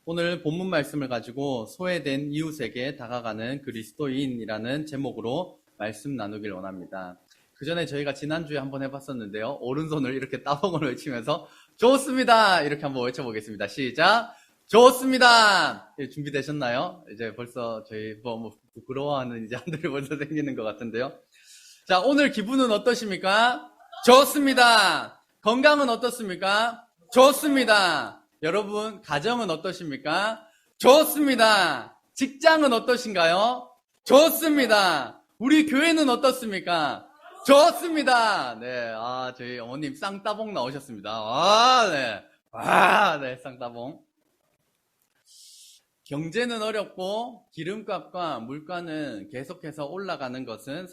오늘 본문 말씀을 가지고 소외된 이웃에게 다가가는 그리스도인이라는 제목으로 말씀 나누길 원합니다. 그 전에 저희가 지난주에 한번 해봤었는데요. 오른손을 이렇게 따봉을 외치면서 좋습니다! 이렇게 한번 외쳐보겠습니다. 시작! 좋습니다! 준비되셨나요? 이제 벌써 저희 뭐 부끄러워하는 이제 한들이 벌써 생기는 것 같은데요. 자, 오늘 기분은 어떠십니까? 좋습니다! 건강은 어떻습니까? 좋습니다! 여러분, 가정은 어떠십니까? 좋습니다. 직장은 어떠신가요? 좋습니다. 우리 교회는 어떻습니까? 좋습니다. 네, 저희 어머님 쌍따봉 나오셨습니다. 네, 쌍따봉. 경제는 어렵고 기름값과 물가는 계속해서 올라가는 것은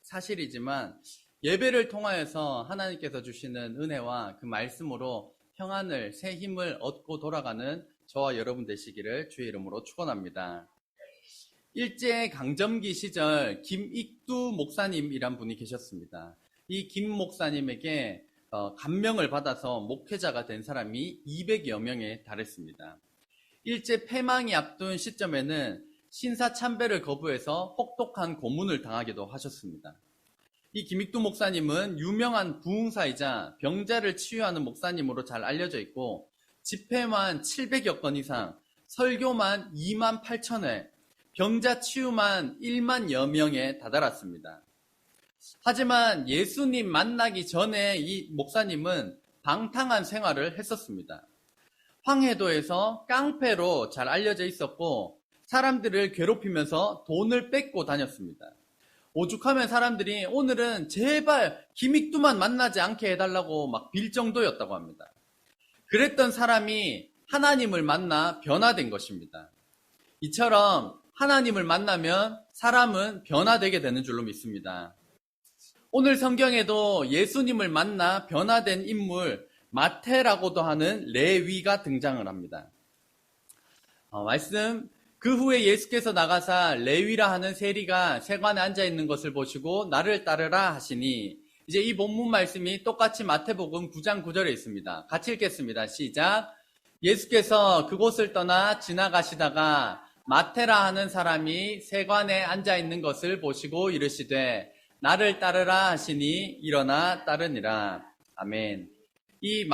사실이지만 예배를 통하여서 하나님께서 주시는 은혜와 그 말씀으로 평안을, 새 힘을 얻고 돌아가는 저와 여러분 되시기를 주의 이름으로 축원합니다. 일제강점기 시절 김익두 목사님이란 분이 계셨습니다. 이 김 목사님에게 감명을 받아서 목회자가 된 사람이 200여 명에 달했습니다. 일제 패망이 앞둔 시점에는 신사참배를 거부해서 혹독한 고문을 당하기도 하셨습니다. 이 김익두 목사님은 유명한 부흥사이자 병자를 치유하는 목사님으로 잘 알려져 있고 집회만 700여 건 이상, 설교만 2만 8천 회, 병자 치유만 1만여 명에 다다랐습니다. 하지만 예수님 만나기 전에 이 목사님은 방탕한 생활을 했었습니다. 황해도에서 깡패로 잘 알려져 있었고 사람들을 괴롭히면서 돈을 뺏고 다녔습니다. 오죽하면 사람들이 오늘은 제발 김익두만 만나지 않게 해달라고 막 빌 정도였다고 합니다. 그랬던 사람이 하나님을 만나 변화된 것입니다. 이처럼 하나님을 만나면 사람은 변화되게 되는 줄로 믿습니다. 오늘 성경에도 예수님을 만나 변화된 인물 마태라고도 하는 레위가 등장을 합니다. 말씀 그 후에 예수께서 나가사 레위라 하는 세리가 세관에 앉아있는 것을 보시고 나를 따르라 하시니 이제 이 본문 말씀이 똑같이 마태복음 9장 9절에 있습니다. 같이 읽겠습니다. 시작. 예수께서 그곳을 떠나 지나가시다가 마태라 하는 사람이 세관에 앉아있는 것을 보시고 이르시되 나를 따르라 하시니 일어나 따르니라. 아멘. 이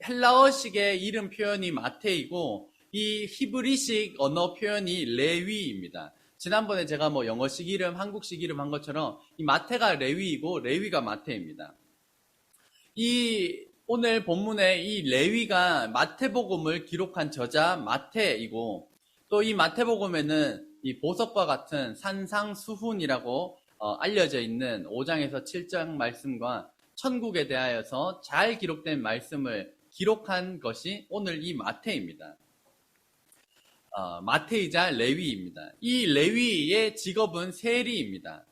헬라어식의 이름 표현이 마태이고 이 히브리식 언어 표현이 레위입니다. 지난번에 제가 영어식 이름, 한국식 이름 한 것처럼 이 마태가 레위이고 레위가 마태입니다. 이 오늘 본문에 이 레위가 마태복음을 기록한 저자 마태이고 또 이 마태복음에는 이 보석과 같은 산상수훈이라고 알려져 있는 5장에서 7장 말씀과 천국에 대하여서 잘 기록된 말씀을 기록한 것이 오늘 이 마태입니다. 마태이자 레위입니다. 이 레위의 직업은 세리입니다.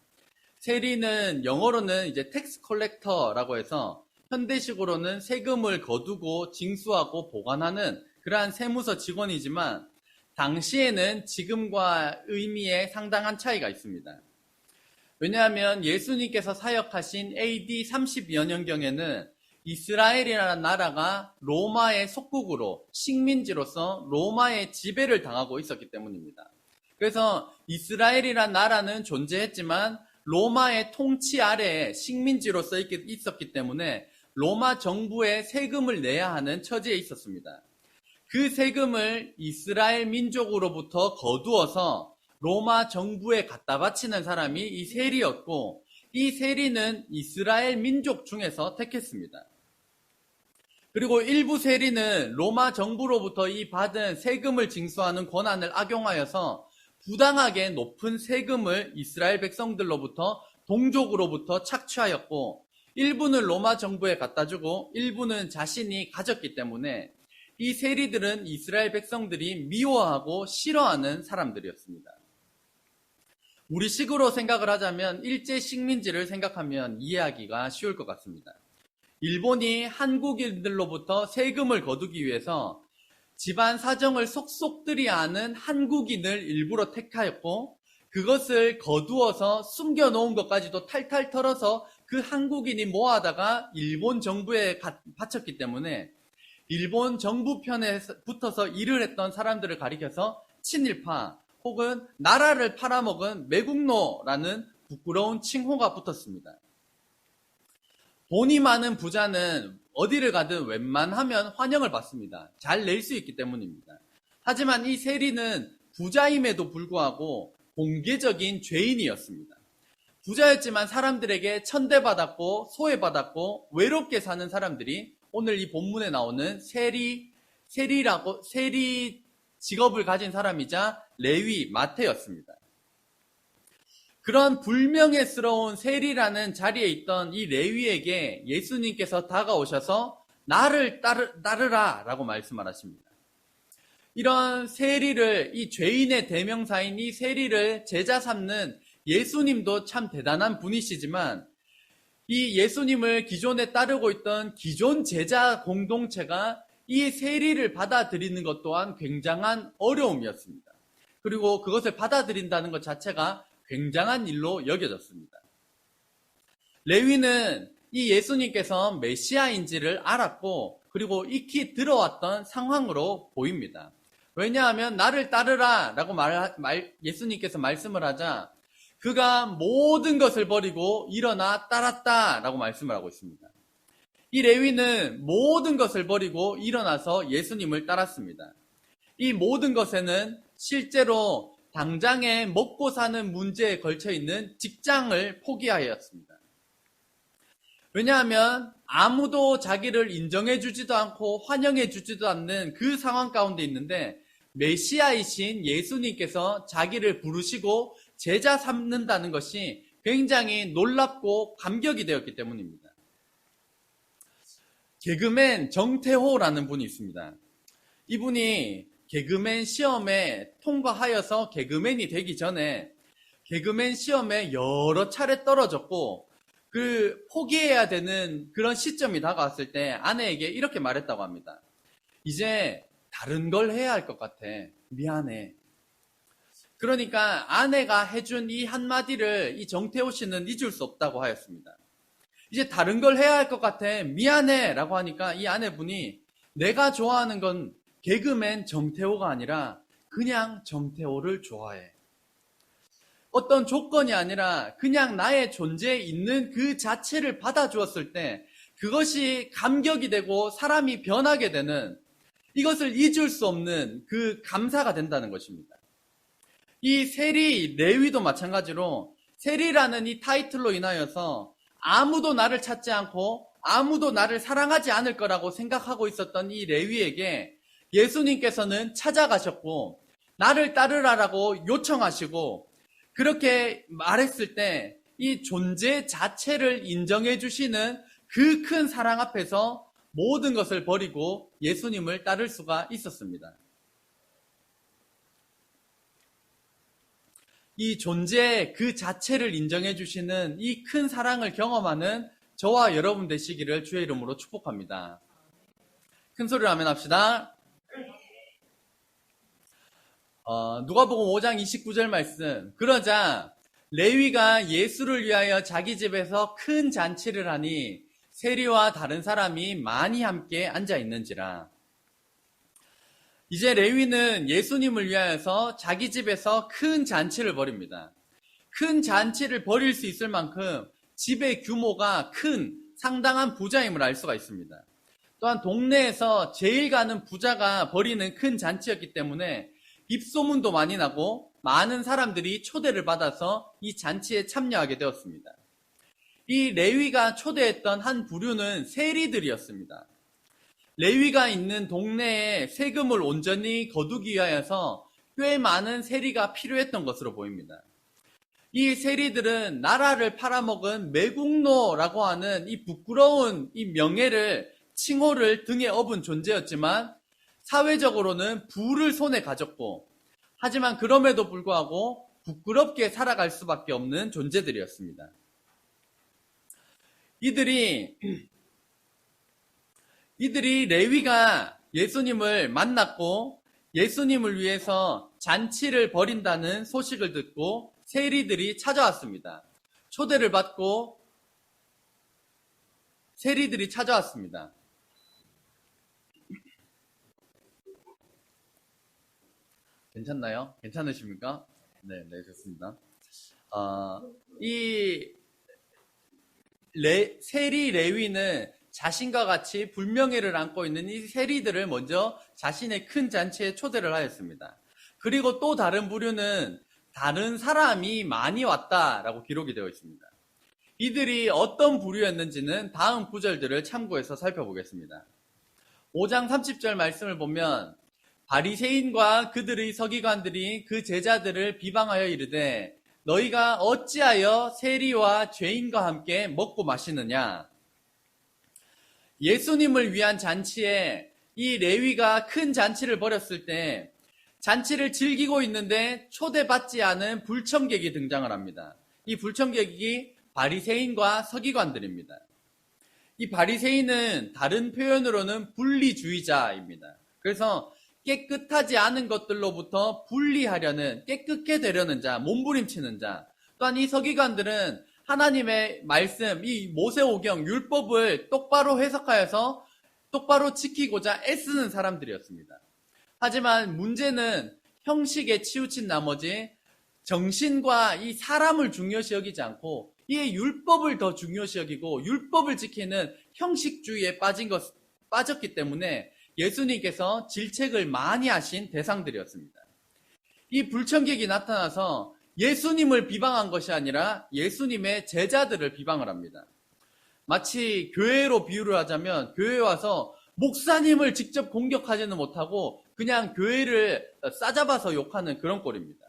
세리는 영어로는 이제 텍스 컬렉터라고 해서 현대식으로는 세금을 거두고 징수하고 보관하는 그러한 세무서 직원이지만 당시에는 지금과 의미에 상당한 차이가 있습니다. 왜냐하면 예수님께서 사역하신 AD 30여 년경에는 이스라엘이라는 나라가 로마의 속국으로 식민지로서 로마의 지배를 당하고 있었기 때문입니다. 그래서 이스라엘이라는 나라는 존재했지만 로마의 통치 아래에 식민지로서 있었기 때문에 로마 정부에 세금을 내야 하는 처지에 있었습니다. 그 세금을 이스라엘 민족으로부터 거두어서 로마 정부에 갖다 바치는 사람이 이 세리였고 이 세리는 이스라엘 민족 중에서 택했습니다. 그리고 일부 세리는 로마 정부로부터 이 받은 세금을 징수하는 권한을 악용하여서 부당하게 높은 세금을 이스라엘 백성들로부터 동족으로부터 착취하였고 일부는 로마 정부에 갖다 주고 일부는 자신이 가졌기 때문에 이 세리들은 이스라엘 백성들이 미워하고 싫어하는 사람들이었습니다. 우리식으로 생각을 하자면 일제 식민지를 생각하면 이해하기가 쉬울 것 같습니다. 일본이 한국인들로부터 세금을 거두기 위해서 집안 사정을 속속들이 아는 한국인을 일부러 택하였고 그것을 거두어서 숨겨놓은 것까지도 탈탈 털어서 그 한국인이 모아다가 일본 정부에 바쳤기 때문에 일본 정부 편에 붙어서 일을 했던 사람들을 가리켜서 친일파 혹은 나라를 팔아먹은 매국노라는 부끄러운 칭호가 붙었습니다. 돈이 많은 부자는 어디를 가든 웬만하면 환영을 받습니다. 잘 낼 수 있기 때문입니다. 하지만 이 세리는 부자임에도 불구하고 공개적인 죄인이었습니다. 부자였지만 사람들에게 천대받았고 소외받았고 외롭게 사는 사람들이 오늘 이 본문에 나오는 세리 직업을 가진 사람이자 레위 마태였습니다. 그런 불명예스러운 세리라는 자리에 있던 이 레위에게 예수님께서 다가오셔서 나를 따르라 라고 말씀을 하십니다. 이런 세리를, 이 죄인의 대명사인 이 세리를 제자 삼는 예수님도 참 대단한 분이시지만 이 예수님을 기존에 따르고 있던 기존 제자 공동체가 이 세리를 받아들이는 것 또한 굉장한 어려움이었습니다. 그리고 그것을 받아들인다는 것 자체가 굉장한 일로 여겨졌습니다. 레위는 이 예수님께서 메시아인지를 알았고 그리고 익히 들어왔던 상황으로 보입니다. 왜냐하면 나를 따르라 라고 예수님께서 말씀을 하자 그가 모든 것을 버리고 일어나 따랐다 라고 말씀을 하고 있습니다. 이 레위는 모든 것을 버리고 일어나서 예수님을 따랐습니다. 이 모든 것에는 실제로 당장에 먹고 사는 문제에 걸쳐 있는 직장을 포기하였습니다. 왜냐하면 아무도 자기를 인정해 주지도 않고 환영해 주지도 않는 그 상황 가운데 있는데 메시아이신 예수님께서 자기를 부르시고 제자 삼는다는 것이 굉장히 놀랍고 감격이 되었기 때문입니다. 개그맨 정태호라는 분이 있습니다. 이분이 개그맨 시험에 통과하여서 개그맨이 되기 전에 개그맨 시험에 여러 차례 떨어졌고 포기해야 되는 그런 시점이 다가왔을 때 아내에게 이렇게 말했다고 합니다. 이제 다른 걸 해야 할 것 같아. 미안해. 그러니까 아내가 해준 이 한마디를 이 정태호 씨는 잊을 수 없다고 하였습니다. 이제 다른 걸 해야 할 것 같아. 미안해. 라고 하니까 이 아내분이 내가 좋아하는 건 개그맨 정태호가 아니라 그냥 정태호를 좋아해. 어떤 조건이 아니라 그냥 나의 존재에 있는 그 자체를 받아주었을 때 그것이 감격이 되고 사람이 변하게 되는 이것을 잊을 수 없는 그 감사가 된다는 것입니다. 이 세리, 레위도 마찬가지로 세리라는 이 타이틀로 인하여서 아무도 나를 찾지 않고 아무도 나를 사랑하지 않을 거라고 생각하고 있었던 이 레위에게 예수님께서는 찾아가셨고 나를 따르라라고 요청하시고 그렇게 말했을 때 이 존재 자체를 인정해 주시는 그 큰 사랑 앞에서 모든 것을 버리고 예수님을 따를 수가 있었습니다. 이 존재 그 자체를 인정해 주시는 이 큰 사랑을 경험하는 저와 여러분 되시기를 주의 이름으로 축복합니다. 큰 소리로 아멘 합시다. 누가복음 5장 29절 말씀. 그러자 레위가 예수를 위하여 자기 집에서 큰 잔치를 하니 세리와 다른 사람이 많이 함께 앉아 있는지라. 이제 레위는 예수님을 위하여서 자기 집에서 큰 잔치를 벌입니다. 큰 잔치를 벌일 수 있을 만큼 집의 규모가 큰 상당한 부자임을 알 수가 있습니다. 또한 동네에서 제일 가는 부자가 벌이는 큰 잔치였기 때문에 입소문도 많이 나고 많은 사람들이 초대를 받아서 이 잔치에 참여하게 되었습니다. 이 레위가 초대했던 한 부류는 세리들이었습니다. 레위가 있는 동네에 세금을 온전히 거두기 위하여서 꽤 많은 세리가 필요했던 것으로 보입니다. 이 세리들은 나라를 팔아먹은 매국노라고 하는 이 부끄러운 이 명예를, 칭호를 등에 업은 존재였지만 사회적으로는 부를 손에 가졌고 하지만 그럼에도 불구하고 부끄럽게 살아갈 수밖에 없는 존재들이었습니다. 이들이 레위가 예수님을 만났고 예수님을 위해서 잔치를 벌인다는 소식을 듣고 세리들이 찾아왔습니다. 초대를 받고 세리들이 찾아왔습니다. 괜찮나요? 괜찮으십니까? 네, 네, 좋습니다. 이 세리 레위는 자신과 같이 불명예를 안고 있는 이 세리들을 먼저 자신의 큰 잔치에 초대를 하였습니다. 그리고 또 다른 부류는 다른 사람이 많이 왔다라고 기록이 되어 있습니다. 이들이 어떤 부류였는지는 다음 구절들을 참고해서 살펴보겠습니다. 5장 30절 말씀을 보면 바리새인과 그들의 서기관들이 그 제자들을 비방하여 이르되 너희가 어찌하여 세리와 죄인과 함께 먹고 마시느냐. 예수님을 위한 잔치에 이 레위가 큰 잔치를 벌였을 때 잔치를 즐기고 있는데 초대받지 않은 불청객이 등장을 합니다. 이 불청객이 바리새인과 서기관들입니다. 이 바리새인은 다른 표현으로는 분리주의자입니다. 그래서 깨끗하지 않은 것들로부터 분리하려는, 깨끗게 되려는 자, 몸부림치는 자. 또한 이 서기관들은 하나님의 말씀, 이 모세오경, 율법을 똑바로 해석하여서 똑바로 지키고자 애쓰는 사람들이었습니다. 하지만 문제는 형식에 치우친 나머지 정신과 이 사람을 중요시 여기지 않고 이 율법을 더 중요시 여기고 율법을 지키는 형식주의에 빠졌기 때문에 예수님께서 질책을 많이 하신 대상들이었습니다. 이 불청객이 나타나서 예수님을 비방한 것이 아니라 예수님의 제자들을 비방을 합니다. 마치 교회로 비유를 하자면 교회에 와서 목사님을 직접 공격하지는 못하고 그냥 교회를 싸잡아서 욕하는 그런 꼴입니다.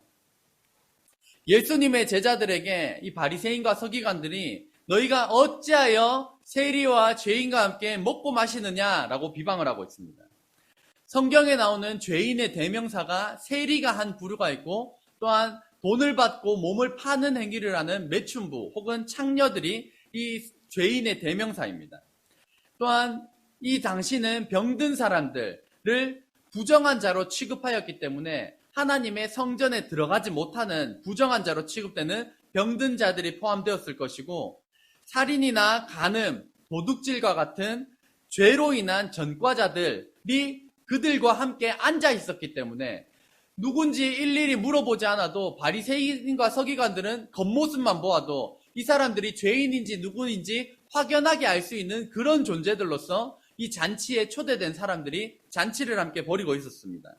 예수님의 제자들에게 이 바리새인과 서기관들이 너희가 어찌하여 세리와 죄인과 함께 먹고 마시느냐라고 비방을 하고 있습니다. 성경에 나오는 죄인의 대명사가 세리가 한 부류가 있고 또한 돈을 받고 몸을 파는 행위를 하는 매춘부 혹은 창녀들이 이 죄인의 대명사입니다. 또한 이 당시는 병든 사람들을 부정한 자로 취급하였기 때문에 하나님의 성전에 들어가지 못하는 부정한 자로 취급되는 병든 자들이 포함되었을 것이고 살인이나 간음, 도둑질과 같은 죄로 인한 전과자들이 그들과 함께 앉아 있었기 때문에 누군지 일일이 물어보지 않아도 바리새인과 서기관들은 겉모습만 보아도 이 사람들이 죄인인지 누구인지 확연하게 알 수 있는 그런 존재들로서 이 잔치에 초대된 사람들이 잔치를 함께 벌이고 있었습니다.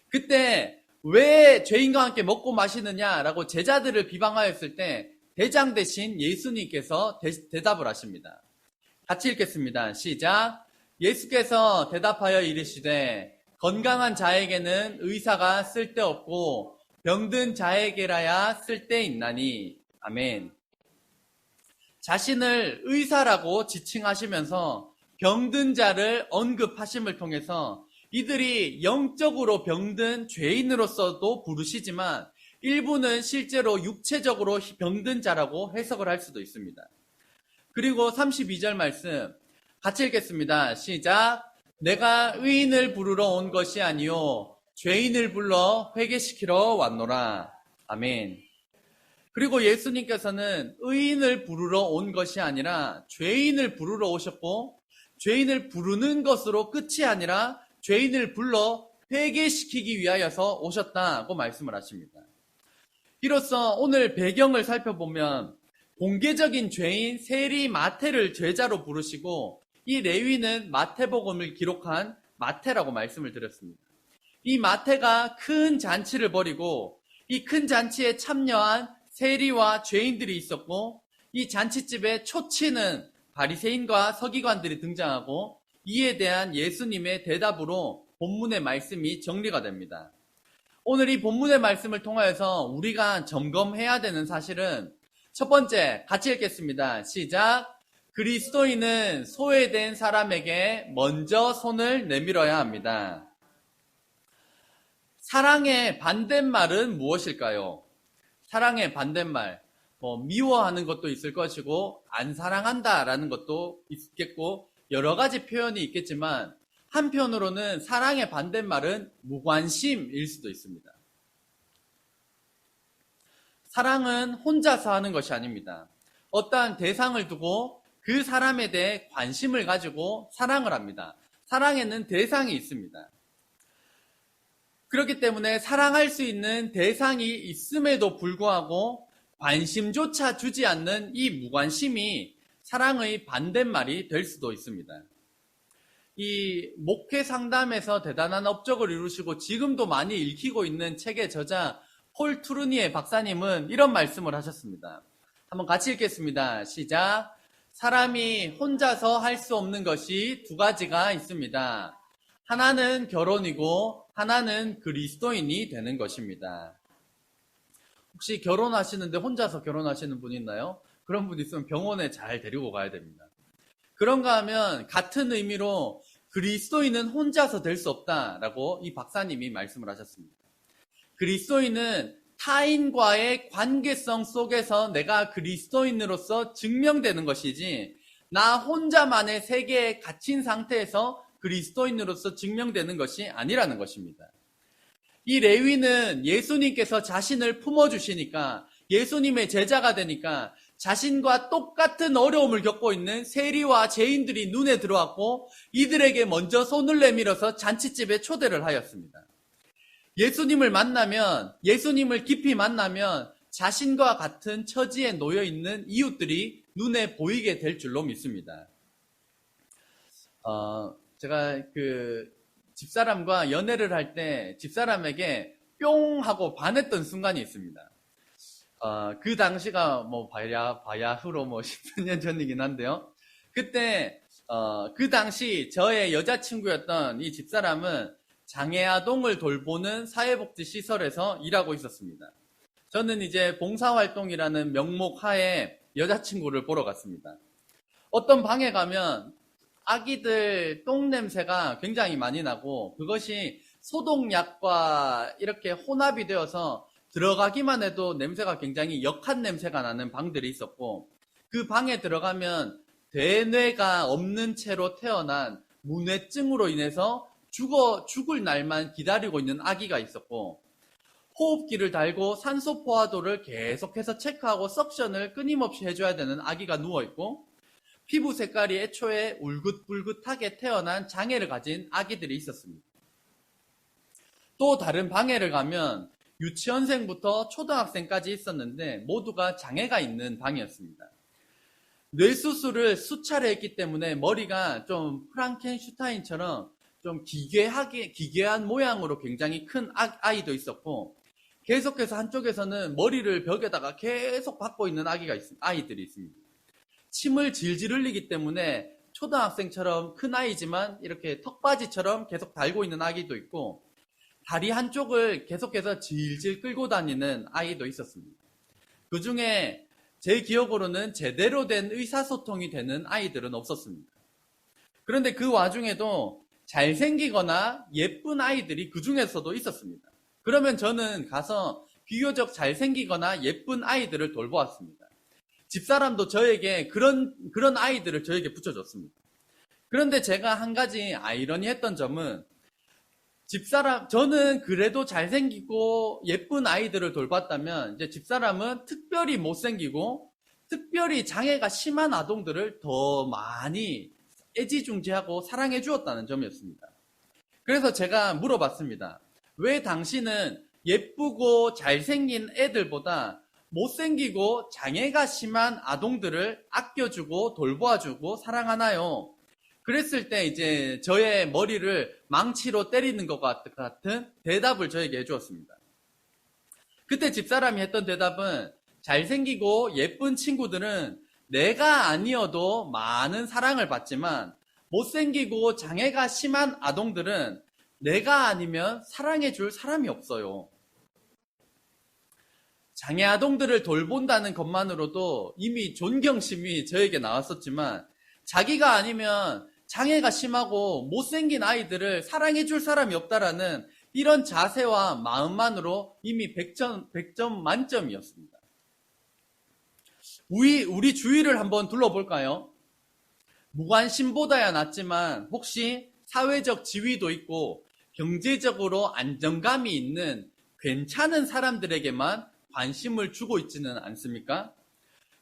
그때 왜 죄인과 함께 먹고 마시느냐라고 제자들을 비방하였을 때 대장 대신 예수님께서 대답을 하십니다. 같이 읽겠습니다. 시작. 예수께서 대답하여 이르시되 건강한 자에게는 의사가 쓸데없고 병든 자에게라야 쓸데있나니. 아멘. 자신을 의사라고 지칭하시면서 병든 자를 언급하심을 통해서 이들이 영적으로 병든 죄인으로서도 부르시지만 일부는 실제로 육체적으로 병든 자라고 해석을 할 수도 있습니다. 그리고 32절 말씀 같이 읽겠습니다. 시작. 내가 의인을 부르러 온 것이 아니요 죄인을 불러 회개시키러 왔노라. 아멘. 그리고 예수님께서는 의인을 부르러 온 것이 아니라 죄인을 부르러 오셨고 죄인을 부르는 것으로 끝이 아니라 죄인을 불러 회개시키기 위하여서 오셨다고 말씀을 하십니다. 이로써 오늘 배경을 살펴보면 공개적인 죄인 세리 마태를 제자로 부르시고 이 레위는 마태복음을 기록한 마태라고 말씀을 드렸습니다. 이 마태가 큰 잔치를 벌이고 이 큰 잔치에 참여한 세리와 죄인들이 있었고 이 잔치집에 초치는 바리새인과 서기관들이 등장하고 이에 대한 예수님의 대답으로 본문의 말씀이 정리가 됩니다. 오늘 이 본문의 말씀을 통하여서 우리가 점검해야 되는 사실은 첫 번째, 같이 읽겠습니다. 시작. 그리스도인은 소외된 사람에게 먼저 손을 내밀어야 합니다. 사랑의 반대말은 무엇일까요? 사랑의 반대말, 미워하는 것도 있을 것이고 안 사랑한다라는 것도 있겠고 여러 가지 표현이 있겠지만 한편으로는 사랑의 반대말은 무관심일 수도 있습니다. 사랑은 혼자서 하는 것이 아닙니다. 어떠한 대상을 두고 그 사람에 대해 관심을 가지고 사랑을 합니다. 사랑에는 대상이 있습니다. 그렇기 때문에 사랑할 수 있는 대상이 있음에도 불구하고 관심조차 주지 않는 이 무관심이 사랑의 반대말이 될 수도 있습니다. 이 목회 상담에서 대단한 업적을 이루시고 지금도 많이 읽히고 있는 책의 저자 폴 투르니에 박사님은 이런 말씀을 하셨습니다. 한번 같이 읽겠습니다. 시작. 사람이 혼자서 할 수 없는 것이 두 가지가 있습니다. 하나는 결혼이고 하나는 그리스도인이 되는 것입니다. 혹시 결혼하시는데 혼자서 결혼하시는 분 있나요? 그런 분 있으면 병원에 잘 데리고 가야 됩니다. 그런가 하면 같은 의미로 그리스도인은 혼자서 될 수 없다라고 이 박사님이 말씀을 하셨습니다. 그리스도인은 타인과의 관계성 속에서 내가 그리스도인으로서 증명되는 것이지 나 혼자만의 세계에 갇힌 상태에서 그리스도인으로서 증명되는 것이 아니라는 것입니다. 이 레위는 예수님께서 자신을 품어주시니까 예수님의 제자가 되니까 자신과 똑같은 어려움을 겪고 있는 세리와 죄인들이 눈에 들어왔고 이들에게 먼저 손을 내밀어서 잔치집에 초대를 하였습니다. 예수님을 만나면, 예수님을 깊이 만나면 자신과 같은 처지에 놓여 있는 이웃들이 눈에 보이게 될 줄로 믿습니다. 제가 집사람과 연애를 할 때 집사람에게 뿅 하고 반했던 순간이 있습니다. 그 당시가 바야흐로 10여 년 전이긴 한데요. 그때, 그 당시 저의 여자친구였던 이 집사람은 장애아동을 돌보는 사회복지시설에서 일하고 있었습니다. 저는 이제 봉사활동이라는 명목 하에 여자친구를 보러 갔습니다. 어떤 방에 가면 아기들 똥 냄새가 굉장히 많이 나고 그것이 소독약과 이렇게 혼합이 되어서 들어가기만 해도 냄새가 굉장히 역한 냄새가 나는 방들이 있었고 그 방에 들어가면 대뇌가 없는 채로 태어난 문해증으로 인해서 죽을 날만 기다리고 있는 아기가 있었고 호흡기를 달고 산소 포화도를 계속해서 체크하고 석션을 끊임없이 해줘야 되는 아기가 누워있고 피부 색깔이 애초에 울긋불긋하게 태어난 장애를 가진 아기들이 있었습니다. 또 다른 방에를 가면 유치원생부터 초등학생까지 있었는데 모두가 장애가 있는 방이었습니다. 뇌수술을 수차례 했기 때문에 머리가 좀 프랑켄슈타인처럼 좀 기괴한 모양으로 굉장히 큰 아이도 있었고 계속해서 한쪽에서는 머리를 벽에다가 계속 박고 있는 아이들이 있습니다. 침을 질질 흘리기 때문에 초등학생처럼 큰 아이지만 이렇게 턱받이처럼 계속 달고 있는 아기도 있고 다리 한쪽을 계속해서 질질 끌고 다니는 아이도 있었습니다. 그 중에 제 기억으로는 제대로 된 의사소통이 되는 아이들은 없었습니다. 그런데 그 와중에도 잘생기거나 예쁜 아이들이 그 중에서도 있었습니다. 그러면 저는 가서 비교적 잘생기거나 예쁜 아이들을 돌보았습니다. 집사람도 저에게 그런 아이들을 저에게 붙여줬습니다. 그런데 제가 한 가지 아이러니했던 점은 저는 그래도 잘생기고 예쁜 아이들을 돌봤다면 이제 집사람은 특별히 못생기고 특별히 장애가 심한 아동들을 더 많이 애지중지하고 사랑해 주었다는 점이었습니다. 그래서 제가 물어봤습니다. 왜 당신은 예쁘고 잘생긴 애들보다 못생기고 장애가 심한 아동들을 아껴주고 돌보아주고 사랑하나요? 그랬을 때 이제 저의 머리를 망치로 때리는 것 같은 대답을 저에게 해주었습니다. 그때 집사람이 했던 대답은 잘생기고 예쁜 친구들은 내가 아니어도 많은 사랑을 받지만 못생기고 장애가 심한 아동들은 내가 아니면 사랑해줄 사람이 없어요. 장애 아동들을 돌본다는 것만으로도 이미 존경심이 저에게 나왔었지만 자기가 아니면 장애가 심하고 못생긴 아이들을 사랑해줄 사람이 없다라는 이런 자세와 마음만으로 이미 100점 만점이었습니다. 우리 주위를 한번 둘러볼까요? 무관심보다야 낫지만 혹시 사회적 지위도 있고 경제적으로 안정감이 있는 괜찮은 사람들에게만 관심을 주고 있지는 않습니까?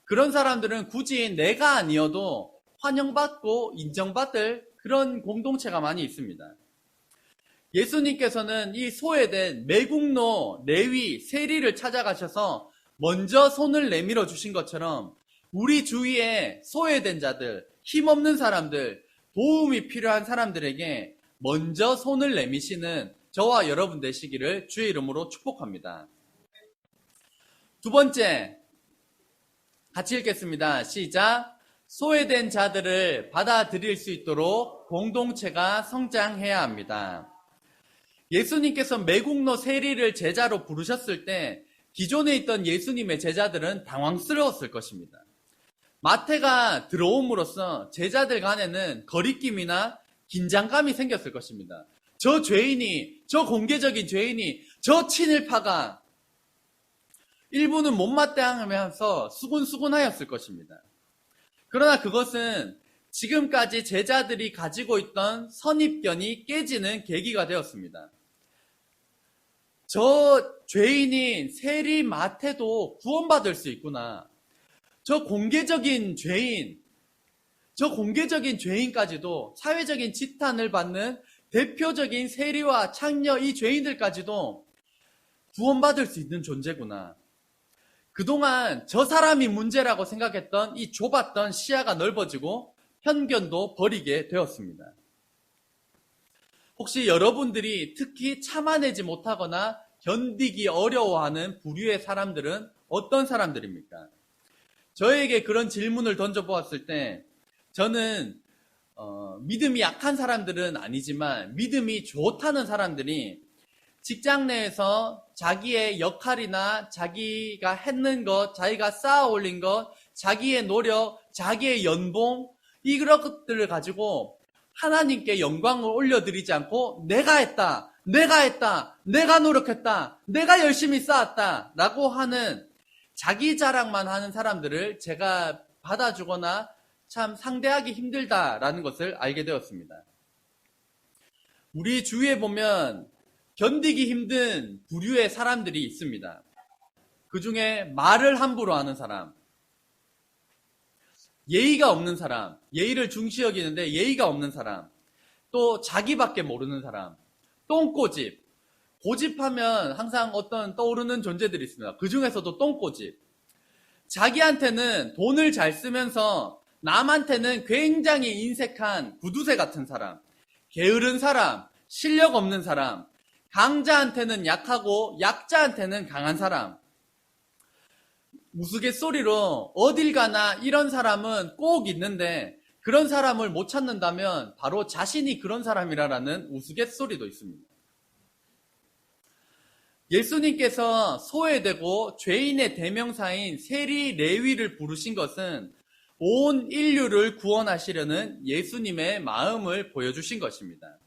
그런 사람들은 굳이 내가 아니어도 환영받고 인정받을 그런 공동체가 많이 있습니다. 예수님께서는 이 소외된 매국노, 레위, 세리를 찾아가셔서 먼저 손을 내밀어 주신 것처럼 우리 주위에 소외된 자들, 힘없는 사람들, 도움이 필요한 사람들에게 먼저 손을 내미시는 저와 여러분 되시기를 주의 이름으로 축복합니다. 두 번째, 같이 읽겠습니다. 시작. 소외된 자들을 받아들일 수 있도록 공동체가 성장해야 합니다. 예수님께서 매국노 세리를 제자로 부르셨을 때 기존에 있던 예수님의 제자들은 당황스러웠을 것입니다. 마태가 들어옴으로써 제자들 간에는 거리낌이나 긴장감이 생겼을 것입니다. 저 죄인이, 저 공개적인 죄인이, 저 친일파가 일부는 못마땅하면서 수군수군하였을 것입니다. 그러나 그것은 지금까지 제자들이 가지고 있던 선입견이 깨지는 계기가 되었습니다. 저 죄인인 세리 마태도 구원받을 수 있구나. 저 공개적인 죄인까지도 사회적인 지탄을 받는 대표적인 세리와 창녀 이 죄인들까지도 구원받을 수 있는 존재구나. 그동안 저 사람이 문제라고 생각했던 이 좁았던 시야가 넓어지고 편견도 버리게 되었습니다. 혹시 여러분들이 특히 참아내지 못하거나 견디기 어려워하는 부류의 사람들은 어떤 사람들입니까? 저에게 그런 질문을 던져보았을 때 저는 믿음이 약한 사람들은 아니지만 믿음이 좋다는 사람들이 직장 내에서 자기의 역할이나 자기가 했는 것, 자기가 쌓아 올린 것, 자기의 노력, 자기의 연봉 이런 것들을 가지고 하나님께 영광을 올려드리지 않고 내가 했다, 내가 노력했다, 내가 열심히 쌓았다 라고 하는 자기 자랑만 하는 사람들을 제가 받아주거나 참 상대하기 힘들다라는 것을 알게 되었습니다. 우리 주위에 보면 견디기 힘든 부류의 사람들이 있습니다. 그 중에 말을 함부로 하는 사람, 예의가 없는 사람, 예의를 중시 여기는데 예의가 없는 사람, 또 자기밖에 모르는 사람, 똥꼬집. 고집하면 항상 어떤 떠오르는 존재들이 있습니다. 그 중에서도 똥꼬집. 자기한테는 돈을 잘 쓰면서 남한테는 굉장히 인색한 구두쇠 같은 사람, 게으른 사람, 실력 없는 사람, 강자한테는 약하고 약자한테는 강한 사람. 우스갯소리로 어딜 가나 이런 사람은 꼭 있는데 그런 사람을 못 찾는다면 바로 자신이 그런 사람이라는 우스갯소리도 있습니다. 예수님께서 소외되고 죄인의 대명사인 세리 레위를 부르신 것은 온 인류를 구원하시려는 예수님의 마음을 보여주신 것입니다.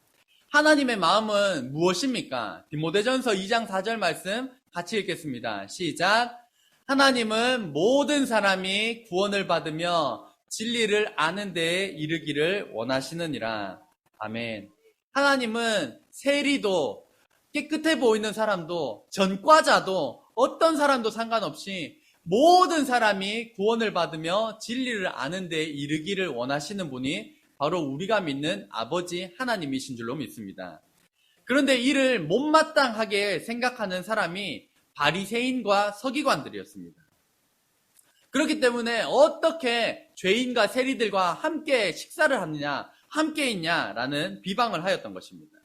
하나님의 마음은 무엇입니까? 디모데전서 2장 4절 말씀 같이 읽겠습니다. 시작. 하나님은 모든 사람이 구원을 받으며 진리를 아는 데에 이르기를 원하시느니라. 아멘. 하나님은 세리도 깨끗해 보이는 사람도 전과자도 어떤 사람도 상관없이 모든 사람이 구원을 받으며 진리를 아는 데에 이르기를 원하시는 분이 바로 우리가 믿는 아버지 하나님이신 줄로 믿습니다. 그런데 이를 못마땅하게 생각하는 사람이 바리새인과 서기관들이었습니다. 그렇기 때문에 어떻게 죄인과 세리들과 함께 식사를 하느냐, 함께 있냐라는 비방을 하였던 것입니다.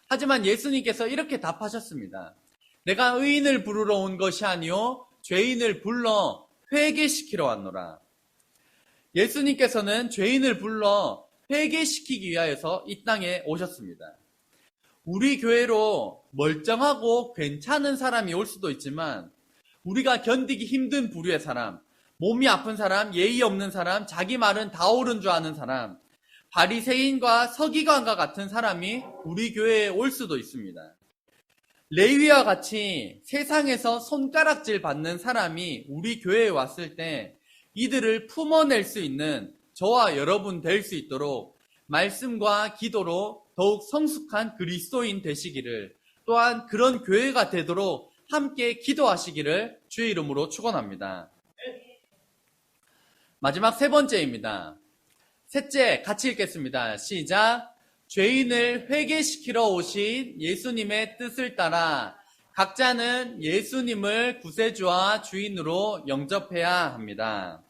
하지만 예수님께서 이렇게 답하셨습니다. 내가 의인을 부르러 온 것이 아니요 죄인을 불러 회개시키러 왔노라. 예수님께서는 죄인을 불러 회개시키기 위하여서 이 땅에 오셨습니다. 우리 교회로 멀쩡하고 괜찮은 사람이 올 수도 있지만 우리가 견디기 힘든 부류의 사람, 몸이 아픈 사람, 예의 없는 사람, 자기 말은 다 옳은 줄 아는 사람, 바리새인과 서기관과 같은 사람이 우리 교회에 올 수도 있습니다. 레위와 같이 세상에서 손가락질 받는 사람이 우리 교회에 왔을 때 이들을 품어낼 수 있는 저와 여러분 될 수 있도록 말씀과 기도로 더욱 성숙한 그리스도인 되시기를, 또한 그런 교회가 되도록 함께 기도하시기를 주의 이름으로 축원합니다. 마지막 세 번째입니다. 셋째, 같이 읽겠습니다. 시작. 죄인을 회개시키러 오신 예수님의 뜻을 따라 각자는 예수님을 구세주와 주인으로 영접해야 합니다.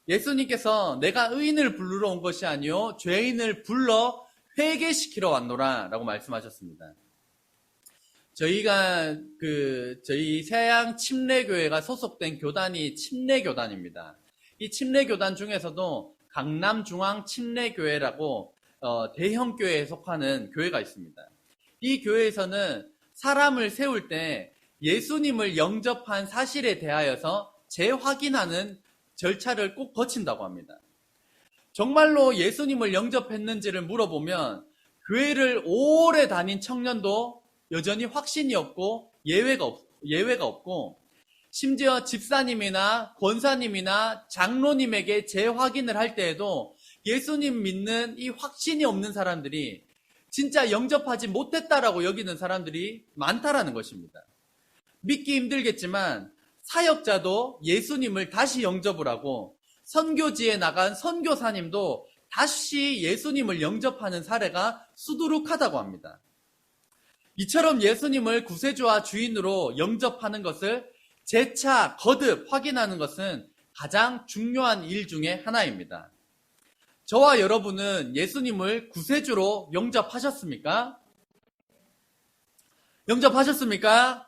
예수님께서 내가 의인을 부르러 온 것이 아니요 죄인을 불러 회개시키러 왔노라 라고 말씀하셨습니다. 저희가 저희 세양 침례교회가 소속된 교단이 침례교단입니다. 이 침례교단 중에서도 강남중앙 침례교회라고 대형 교회에 속하는 교회가 있습니다. 이 교회에서는 사람을 세울 때 예수님을 영접한 사실에 대하여서 재확인하는 절차를 꼭 거친다고 합니다. 정말로 예수님을 영접했는지를 물어보면 교회를 오래 다닌 청년도 여전히 확신이 없고 예외가 없고 심지어 집사님이나 권사님이나 장로님에게 재확인을 할 때에도 예수님 믿는 이 확신이 없는 사람들이 진짜 영접하지 못했다라고 여기는 사람들이 많다라는 것입니다. 믿기 힘들겠지만 사역자도 예수님을 다시 영접을 하고 선교지에 나간 선교사님도 다시 예수님을 영접하는 사례가 수두룩하다고 합니다. 이처럼 예수님을 구세주와 주인으로 영접하는 것을 재차 거듭 확인하는 것은 가장 중요한 일 중에 하나입니다. 저와 여러분은 예수님을 구세주로 영접하셨습니까? 영접하셨습니까?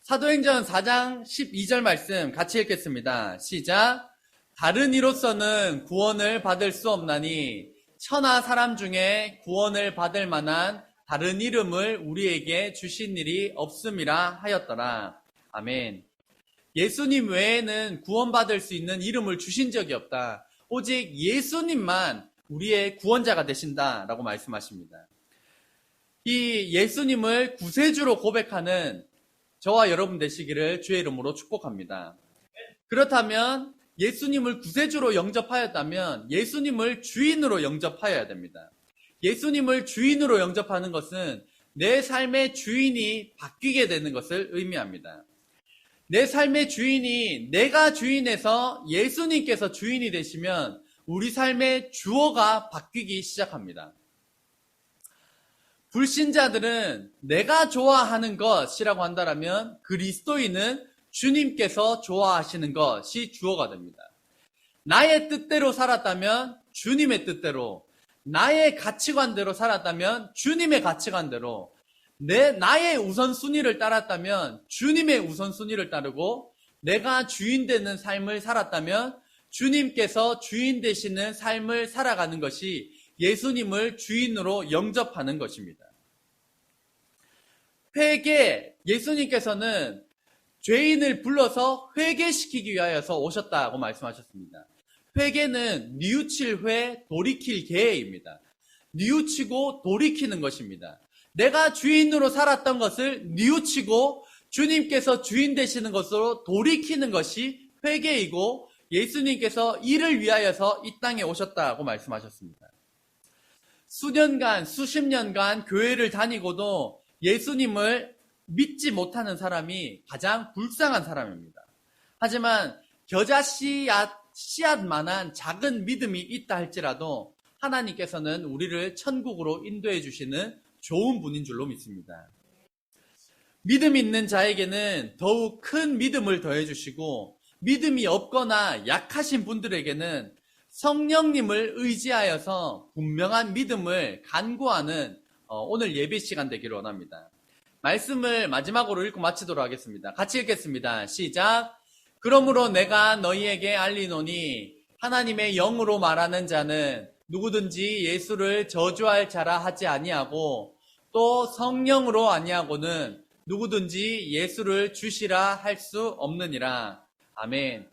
사도행전 4장 12절 말씀 같이 읽겠습니다. 시작. 다른 이로서는 구원을 받을 수 없나니 천하 사람 중에 구원을 받을 만한 다른 이름을 우리에게 주신 일이 없음이라 하였더라. 아멘. 예수님 외에는 구원받을 수 있는 이름을 주신 적이 없다. 오직 예수님만 우리의 구원자가 되신다라고 말씀하십니다. 이 예수님을 구세주로 고백하는 저와 여러분 되시기를 주의 이름으로 축복합니다. 그렇다면 예수님을 구세주로 영접하였다면 예수님을 주인으로 영접하여야 됩니다. 예수님을 주인으로 영접하는 것은 내 삶의 주인이 바뀌게 되는 것을 의미합니다. 내 삶의 주인이 내가 주인에서 예수님께서 주인이 되시면 우리 삶의 주어가 바뀌기 시작합니다. 불신자들은 내가 좋아하는 것이라고 한다면 그리스도인은 주님께서 좋아하시는 것이 주어가 됩니다. 나의 뜻대로 살았다면 주님의 뜻대로, 나의 가치관대로 살았다면 주님의 가치관대로, 나의 우선순위를 따랐다면 주님의 우선순위를 따르고, 내가 주인 되는 삶을 살았다면 주님께서 주인 되시는 삶을 살아가는 것이 예수님을 주인으로 영접하는 것입니다. 예수님께서는 죄인을 불러서 회개시키기 위하여서 오셨다고 말씀하셨습니다. 회개는 뉘우칠 회, 돌이킬 개입니다. 뉘우치고 돌이키는 것입니다. 내가 주인으로 살았던 것을 뉘우치고 주님께서 주인 되시는 것으로 돌이키는 것이 회개이고 예수님께서 이를 위하여서 이 땅에 오셨다고 말씀하셨습니다. 수년간, 수십 년간 교회를 다니고도 예수님을 믿지 못하는 사람이 가장 불쌍한 사람입니다. 하지만 겨자 씨앗만한 작은 믿음이 있다 할지라도 하나님께서는 우리를 천국으로 인도해 주시는 좋은 분인 줄로 믿습니다. 믿음 있는 자에게는 더욱 큰 믿음을 더해 주시고 믿음이 없거나 약하신 분들에게는 성령님을 의지하여서 분명한 믿음을 간구하는 오늘 예배 시간 되기를 원합니다. 말씀을 마지막으로 읽고 마치도록 하겠습니다. 같이 읽겠습니다. 시작. 그러므로 내가 너희에게 알리노니 하나님의 영으로 말하는 자는 누구든지 예수를 저주할 자라 하지 아니하고 또 성령으로 아니하고는 누구든지 예수를 주시라 할 수 없느니라. 아멘.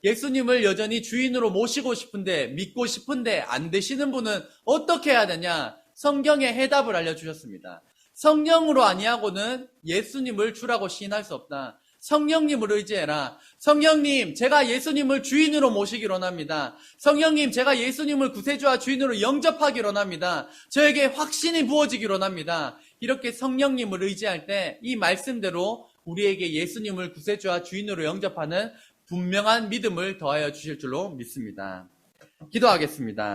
예수님을 여전히 주인으로 모시고 싶은데 믿고 싶은데 안 되시는 분은 어떻게 해야 되냐? 성경의 해답을 알려주셨습니다. 성령으로 아니하고는 예수님을 주라고 시인할 수 없다. 성령님을 의지해라. 성령님, 제가 예수님을 주인으로 모시기로 합니다. 성령님, 제가 예수님을 구세주와 주인으로 영접하기로 합니다. 저에게 확신이 부어지기로 합니다. 이렇게 성령님을 의지할 때 이 말씀대로 우리에게 예수님을 구세주와 주인으로 영접하는 분명한 믿음을 더하여 주실 줄로 믿습니다. 기도하겠습니다.